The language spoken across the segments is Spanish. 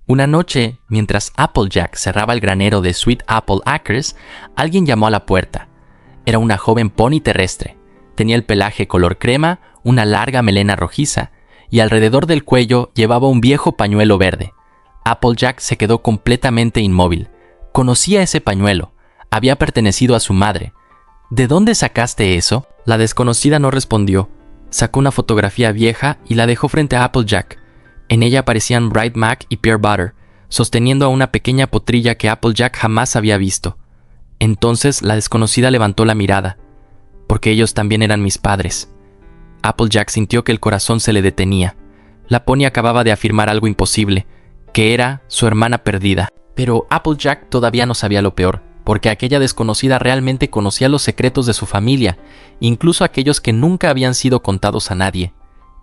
Una noche, mientras Applejack cerraba el granero de Sweet Apple Acres, alguien llamó a la puerta. Era una joven pony terrestre. Tenía el pelaje color crema, una larga melena rojiza, y alrededor del cuello llevaba un viejo pañuelo verde. Applejack se quedó completamente inmóvil. Conocía ese pañuelo. Había pertenecido a su madre. ¿De dónde sacaste eso? La desconocida no respondió. Sacó una fotografía vieja y la dejó frente a Applejack. En ella aparecían Bright Mac y Peanut Butter, sosteniendo a una pequeña potrilla que Applejack jamás había visto. Entonces la desconocida levantó la mirada, porque ellos también eran mis padres. Applejack sintió que el corazón se le detenía. La pony acababa de afirmar algo imposible, que era su hermana perdida. Pero Applejack todavía no sabía lo peor, porque aquella desconocida realmente conocía los secretos de su familia, incluso aquellos que nunca habían sido contados a nadie,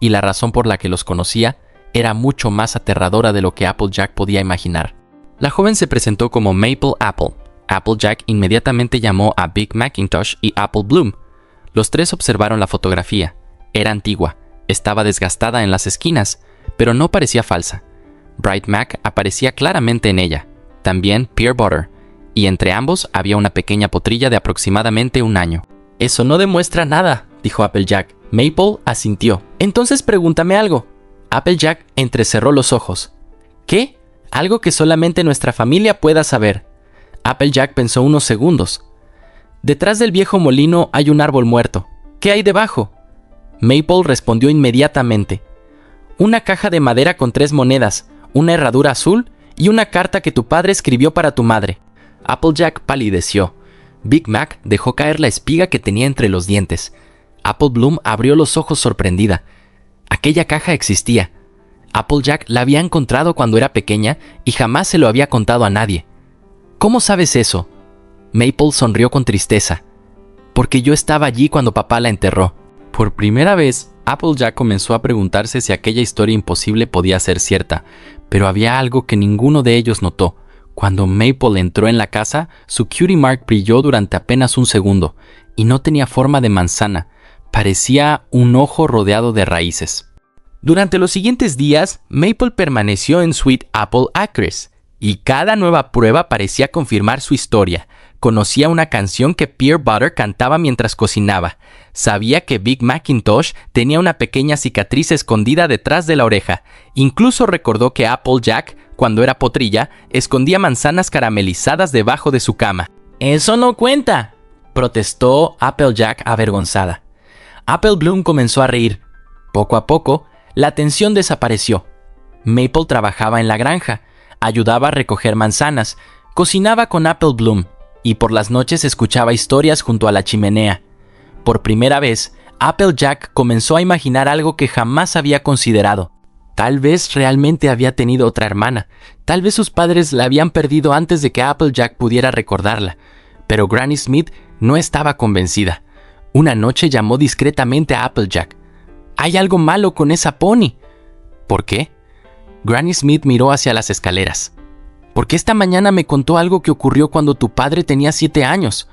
y la razón por la que los conocía era mucho más aterradora de lo que Applejack podía imaginar. La joven se presentó como Maple Apple. Applejack inmediatamente llamó a Big Macintosh y Apple Bloom. Los tres observaron la fotografía. Era antigua, estaba desgastada en las esquinas, pero no parecía falsa. Bright Mac aparecía claramente en ella, también Peanut Butter, y entre ambos había una pequeña potrilla de aproximadamente 1 año. «Eso no demuestra nada», dijo Applejack. Maple asintió. «Entonces pregúntame algo». Applejack entrecerró los ojos. «¿Qué? Algo que solamente nuestra familia pueda saber». Applejack pensó unos segundos. «Detrás del viejo molino hay un árbol muerto. ¿Qué hay debajo?» Maple respondió inmediatamente. «Una caja de madera con 3 monedas, una herradura azul y una carta que tu padre escribió para tu madre». Applejack palideció. Big Mac dejó caer la espiga que tenía entre los dientes. Apple Bloom abrió los ojos sorprendida. Aquella caja existía. Applejack la había encontrado cuando era pequeña y jamás se lo había contado a nadie. «¿Cómo sabes eso?» Maple sonrió con tristeza. «Porque yo estaba allí cuando papá la enterró». Por primera vez, Applejack comenzó a preguntarse si aquella historia imposible podía ser cierta, pero había algo que ninguno de ellos notó. Cuando Maple entró en la casa, su cutie mark brilló durante apenas 1 segundo, y no tenía forma de manzana. Parecía un ojo rodeado de raíces. Durante los siguientes días, Maple permaneció en Sweet Apple Acres, y cada nueva prueba parecía confirmar su historia. Conocía una canción que Peanut Butter cantaba mientras cocinaba. Sabía que Big Macintosh tenía una pequeña cicatriz escondida detrás de la oreja. Incluso recordó que Applejack, cuando era potrilla, escondía manzanas caramelizadas debajo de su cama. «¡Eso no cuenta!», protestó Applejack avergonzada. Apple Bloom comenzó a reír. Poco a poco, la tensión desapareció. Maple trabajaba en la granja, ayudaba a recoger manzanas, cocinaba con Apple Bloom y por las noches escuchaba historias junto a la chimenea. Por primera vez, Applejack comenzó a imaginar algo que jamás había considerado. Tal vez realmente había tenido otra hermana. Tal vez sus padres la habían perdido antes de que Applejack pudiera recordarla. Pero Granny Smith no estaba convencida. Una noche llamó discretamente a Applejack. «Hay algo malo con esa pony». «¿Por qué?» Granny Smith miró hacia las escaleras. «Porque esta mañana me contó algo que ocurrió cuando tu padre tenía 7 años».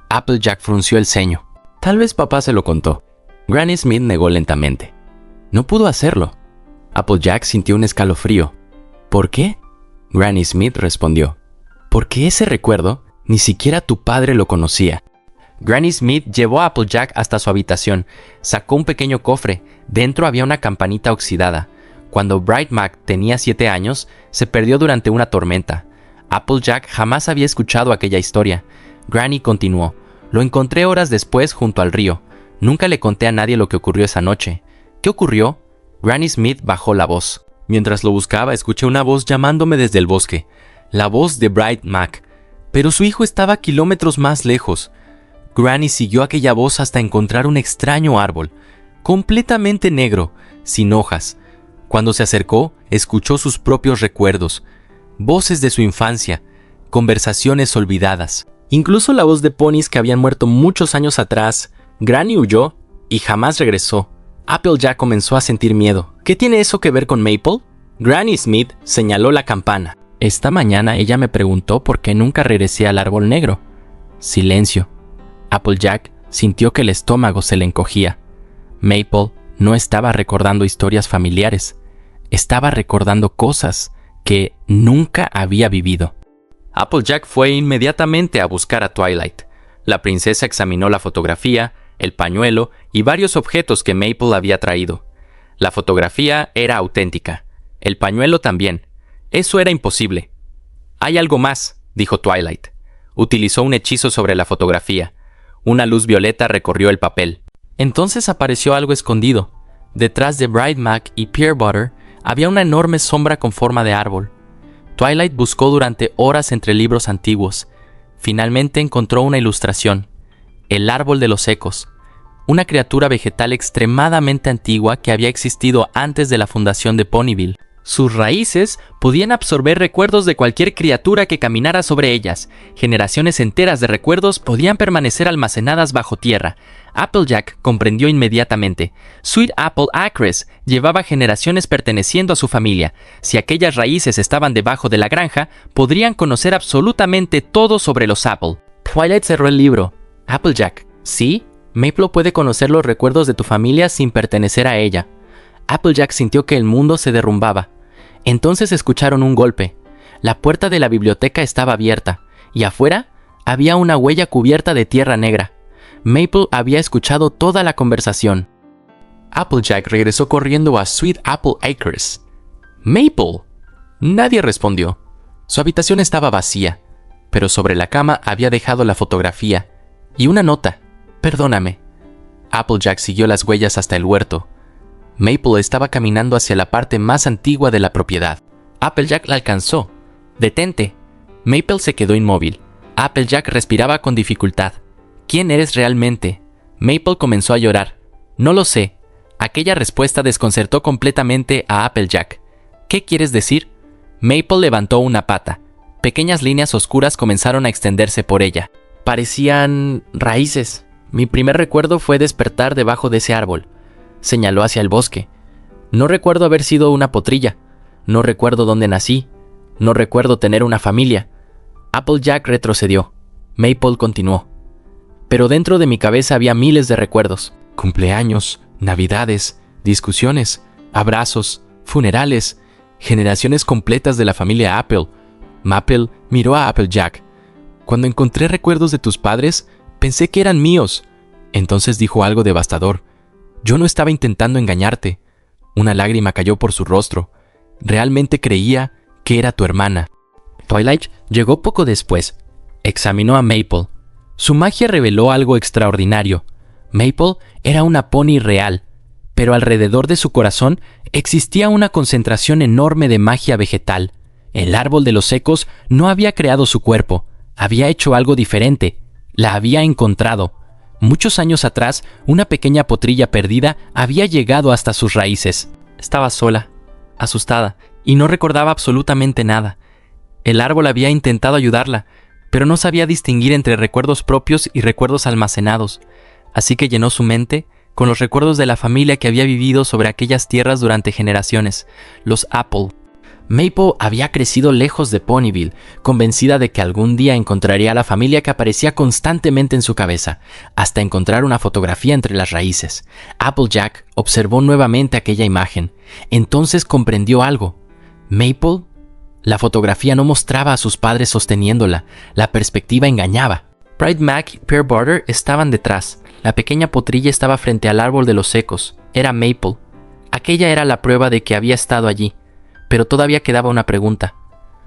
Applejack frunció el ceño. «Tal vez papá se lo contó». Granny Smith negó lentamente. «No pudo hacerlo». Applejack sintió un escalofrío. «¿Por qué?» Granny Smith respondió. «Porque ese recuerdo ni siquiera tu padre lo conocía». Granny Smith llevó a Applejack hasta su habitación. Sacó un pequeño cofre. Dentro había una campanita oxidada. Cuando Bright Mac tenía 7 años, se perdió durante una tormenta. Applejack jamás había escuchado aquella historia. Granny continuó. «Lo encontré horas después junto al río. Nunca le conté a nadie lo que ocurrió esa noche». «¿Qué ocurrió?» Granny Smith bajó la voz. «Mientras lo buscaba, escuché una voz llamándome desde el bosque. La voz de Bright Mac. Pero su hijo estaba kilómetros más lejos». Granny siguió aquella voz hasta encontrar un extraño árbol, completamente negro, sin hojas. Cuando se acercó, escuchó sus propios recuerdos, voces de su infancia, conversaciones olvidadas, incluso la voz de ponis que habían muerto muchos años atrás. Granny huyó y jamás regresó. Applejack comenzó a sentir miedo. ¿Qué tiene eso que ver con Maple? Granny Smith señaló la campana. «Esta mañana ella me preguntó por qué nunca regresé al árbol negro». Silencio. Applejack sintió que el estómago se le encogía. Maple no estaba recordando historias familiares. Estaba recordando cosas que nunca había vivido. Applejack fue inmediatamente a buscar a Twilight. La princesa examinó la fotografía, el pañuelo y varios objetos que Maple había traído. La fotografía era auténtica. El pañuelo también. Eso era imposible. «Hay algo más», dijo Twilight. Utilizó un hechizo sobre la fotografía. Una luz violeta recorrió el papel. Entonces apareció algo escondido. Detrás de Brightmac y Pearbutter había una enorme sombra con forma de árbol. Twilight buscó durante horas entre libros antiguos. Finalmente encontró una ilustración. El árbol de los ecos. Una criatura vegetal extremadamente antigua que había existido antes de la fundación de Ponyville. Sus raíces podían absorber recuerdos de cualquier criatura que caminara sobre ellas. Generaciones enteras de recuerdos podían permanecer almacenadas bajo tierra. Applejack comprendió inmediatamente. Sweet Apple Acres llevaba generaciones perteneciendo a su familia. Si aquellas raíces estaban debajo de la granja, podrían conocer absolutamente todo sobre los Apple. Twilight cerró el libro. Applejack, ¿sí? Maple puede conocer los recuerdos de tu familia sin pertenecer a ella. Applejack sintió que el mundo se derrumbaba. Entonces escucharon un golpe. La puerta de la biblioteca estaba abierta, y afuera había una huella cubierta de tierra negra. Maple había escuchado toda la conversación. Applejack regresó corriendo a Sweet Apple Acres. ¡Maple! Nadie respondió. Su habitación estaba vacía, pero sobre la cama había dejado la fotografía y una nota. «Perdóname». Applejack siguió las huellas hasta el huerto. Maple estaba caminando hacia la parte más antigua de la propiedad. Applejack la alcanzó. «Detente». Maple se quedó inmóvil. Applejack respiraba con dificultad. «¿Quién eres realmente?» Maple comenzó a llorar. «No lo sé». Aquella respuesta desconcertó completamente a Applejack. «¿Qué quieres decir?» Maple levantó una pata. Pequeñas líneas oscuras comenzaron a extenderse por ella. Parecían raíces. Mi primer recuerdo fue despertar debajo de ese árbol. Señaló hacia el bosque. No recuerdo haber sido una potrilla. No recuerdo dónde nací. No recuerdo tener una familia. Applejack retrocedió. Maple continuó. Pero dentro de mi cabeza había miles de recuerdos. Cumpleaños, navidades, discusiones, abrazos, funerales, generaciones completas de la familia Apple. Maple miró a Applejack. Cuando encontré recuerdos de tus padres, pensé que eran míos. Entonces dijo algo devastador. Yo no estaba intentando engañarte. Una lágrima cayó por su rostro. Realmente creía que era tu hermana. Twilight llegó poco después. Examinó a Maple. Su magia reveló algo extraordinario. Maple era una pony real, pero alrededor de su corazón existía una concentración enorme de magia vegetal. El árbol de los ecos no había creado su cuerpo. Había hecho algo diferente. La había encontrado. Muchos años atrás, una pequeña potrilla perdida había llegado hasta sus raíces. Estaba sola, asustada, y no recordaba absolutamente nada. El árbol había intentado ayudarla, pero no sabía distinguir entre recuerdos propios y recuerdos almacenados. Así que llenó su mente con los recuerdos de la familia que había vivido sobre aquellas tierras durante generaciones, los Apple. Maple había crecido lejos de Ponyville, convencida de que algún día encontraría a la familia que aparecía constantemente en su cabeza, hasta encontrar una fotografía entre las raíces. Applejack observó nuevamente aquella imagen. Entonces comprendió algo. Maple, la fotografía no mostraba a sus padres sosteniéndola. La perspectiva engañaba. Brightmac y Pearbutter estaban detrás. La pequeña potrilla estaba frente al árbol de los ecos. Era Maple. Aquella era la prueba de que había estado allí. Pero todavía quedaba una pregunta.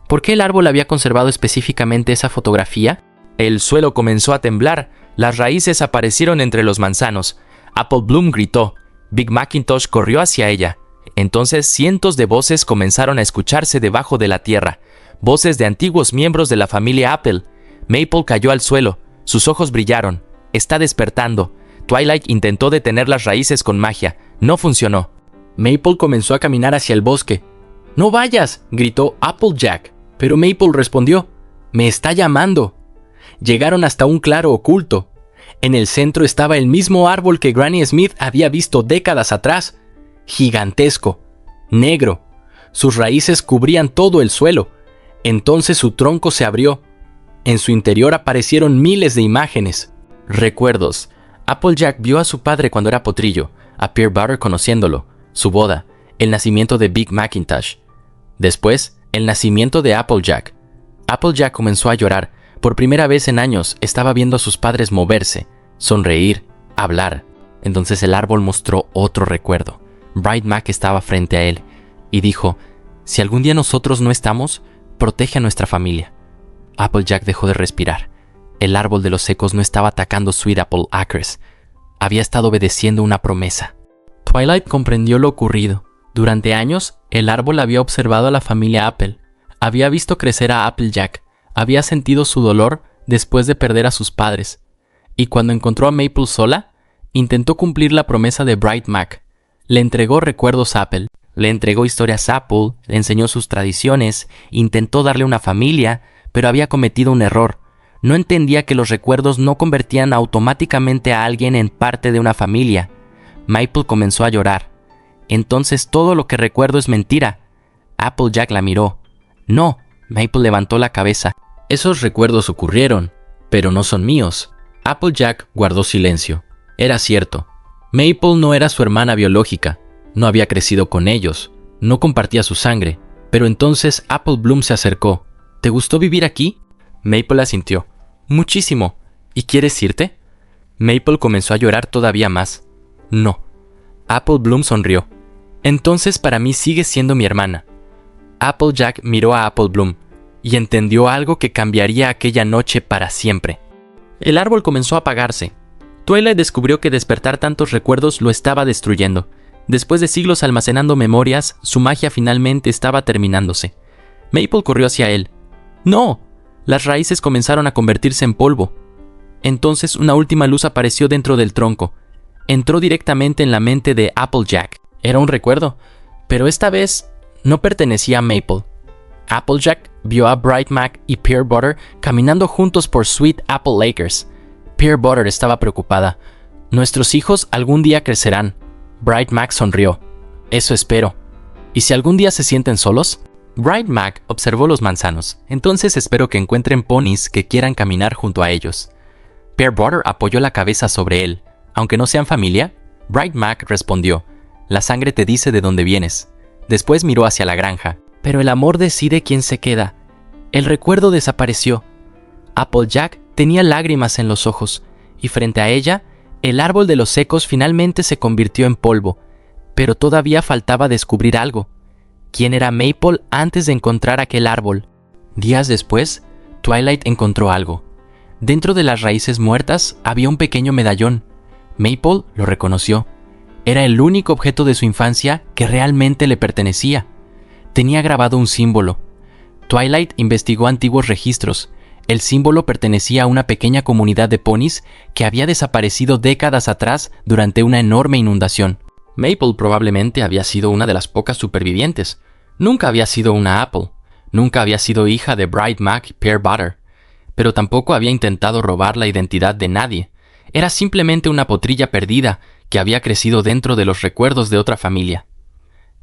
¿Por qué el árbol había conservado específicamente esa fotografía? El suelo comenzó a temblar. Las raíces aparecieron entre los manzanos. Apple Bloom gritó. Big Macintosh corrió hacia ella. Entonces cientos de voces comenzaron a escucharse debajo de la tierra. Voces de antiguos miembros de la familia Apple. Maple cayó al suelo. Sus ojos brillaron. Está despertando. Twilight intentó detener las raíces con magia. No funcionó. Maple comenzó a caminar hacia el bosque. «¡No vayas!», gritó Applejack. Pero Maple respondió. «Me está llamando». Llegaron hasta un claro oculto. En el centro estaba el mismo árbol que Granny Smith había visto décadas atrás. Gigantesco, negro. Sus raíces cubrían todo el suelo. Entonces su tronco se abrió. En su interior aparecieron miles de imágenes. Recuerdos. Applejack vio a su padre cuando era potrillo, a Pearbutter conociéndolo, su boda, el nacimiento de Big Macintosh. Después, El nacimiento de Applejack. Applejack comenzó a llorar. Por primera vez en años estaba viendo a sus padres moverse, sonreír, hablar. Entonces el árbol mostró otro recuerdo. Bright Mac estaba frente a él y dijo: si algún día nosotros no estamos, protege a nuestra familia. Applejack dejó de respirar. El árbol de los secos no estaba atacando Sweet Apple Acres. Había estado obedeciendo una promesa. Twilight comprendió lo ocurrido. Durante años, el árbol había observado a la familia Apple. Había visto crecer a Applejack. Había sentido su dolor después de perder a sus padres. Y cuando encontró a Maple sola, intentó cumplir la promesa de Bright Mac. Le entregó recuerdos a Apple. Le entregó historias a Apple, le enseñó sus tradiciones, intentó darle una familia, pero había cometido un error. No entendía que los recuerdos no convertían automáticamente a alguien en parte de una familia. Maple comenzó a llorar. Entonces todo lo que recuerdo es mentira. Applejack la miró. No, Maple levantó la cabeza. Esos recuerdos ocurrieron, pero no son míos. Applejack guardó silencio. Era cierto. Maple no era su hermana biológica. No había crecido con ellos. No compartía su sangre. Pero entonces Apple Bloom se acercó. ¿Te gustó vivir aquí? Maple asintió. Muchísimo. ¿Y quieres irte? Maple comenzó a llorar todavía más. No. Apple Bloom sonrió. Entonces para mí sigues siendo mi hermana. Applejack miró a Apple Bloom y entendió algo que cambiaría aquella noche para siempre. El árbol comenzó a apagarse. Twilight descubrió que despertar tantos recuerdos lo estaba destruyendo. Después de siglos almacenando memorias, su magia finalmente estaba terminándose. Maple corrió hacia él. ¡No! Las raíces comenzaron a convertirse en polvo. Entonces una última luz apareció dentro del tronco. Entró directamente en la mente de Applejack. Era un recuerdo, pero esta vez no pertenecía a Maple. Applejack vio a Bright Mac y Pear Butter caminando juntos por Sweet Apple Acres. Pear Butter estaba preocupada. Nuestros hijos algún día crecerán. Bright Mac sonrió. Eso espero. ¿Y si algún día se sienten solos? Bright Mac observó los manzanos. Entonces espero que encuentren ponis que quieran caminar junto a ellos. Pear Butter apoyó la cabeza sobre él. Aunque no sean familia, Bright Mac respondió: la sangre te dice de dónde vienes. Después miró hacia la granja. Pero el amor decide quién se queda. El recuerdo desapareció. Applejack tenía lágrimas en los ojos, y frente a ella, el árbol de los secos finalmente se convirtió en polvo. Pero todavía faltaba descubrir algo. ¿Quién era Maple antes de encontrar aquel árbol? Días después, Twilight encontró algo. Dentro de las raíces muertas había un pequeño medallón. Maple lo reconoció. Era el único objeto de su infancia que realmente le pertenecía. Tenía grabado un símbolo. Twilight investigó antiguos registros. El símbolo pertenecía a una pequeña comunidad de ponis que había desaparecido décadas atrás durante una enorme inundación. Maple probablemente había sido una de las pocas supervivientes. Nunca había sido una Apple. Nunca había sido hija de Bright Mac y Pear Butter. Pero tampoco había intentado robar la identidad de nadie. Era simplemente una potrilla perdida que había crecido dentro de los recuerdos de otra familia.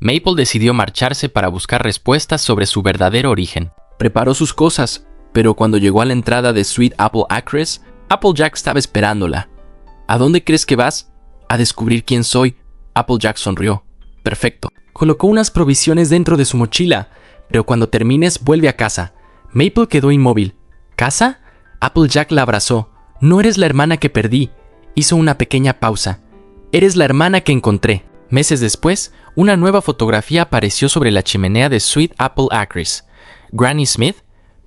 Maple decidió marcharse para buscar respuestas sobre su verdadero origen. Preparó sus cosas, pero cuando llegó a la entrada de Sweet Apple Acres, Applejack estaba esperándola. ¿A dónde crees que vas? A descubrir quién soy. Applejack sonrió. Perfecto. Colocó unas provisiones dentro de su mochila, pero cuando termines vuelve a casa. Maple quedó inmóvil. ¿Casa? Applejack la abrazó. No eres la hermana que perdí. Hizo una pequeña pausa. Eres la hermana que encontré. Meses después, una nueva fotografía apareció sobre la chimenea de Sweet Apple Acres. Granny Smith,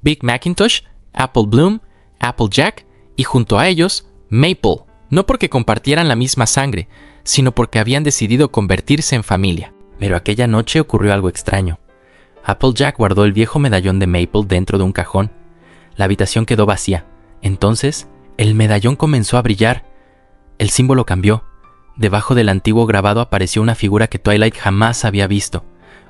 Big Macintosh, Apple Bloom, Applejack y junto a ellos, Maple. No porque compartieran la misma sangre, sino porque habían decidido convertirse en familia. Pero aquella noche ocurrió algo extraño. Applejack guardó el viejo medallón de Maple dentro de un cajón. La habitación quedó vacía. Entonces, el medallón comenzó a brillar. El símbolo cambió. Debajo del antiguo grabado apareció una figura que Twilight jamás había visto.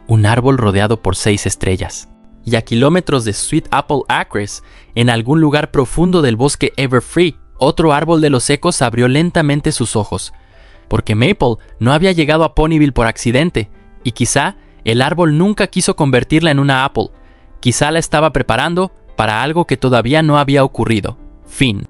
Un árbol rodeado por 6 estrellas. Y a kilómetros de Sweet Apple Acres, en algún lugar profundo del bosque Everfree, otro árbol de los secos abrió lentamente sus ojos. Porque Maple no había llegado a Ponyville por accidente, y quizá el árbol nunca quiso convertirla en una Apple. Quizá la estaba preparando para algo que todavía no había ocurrido. Fin.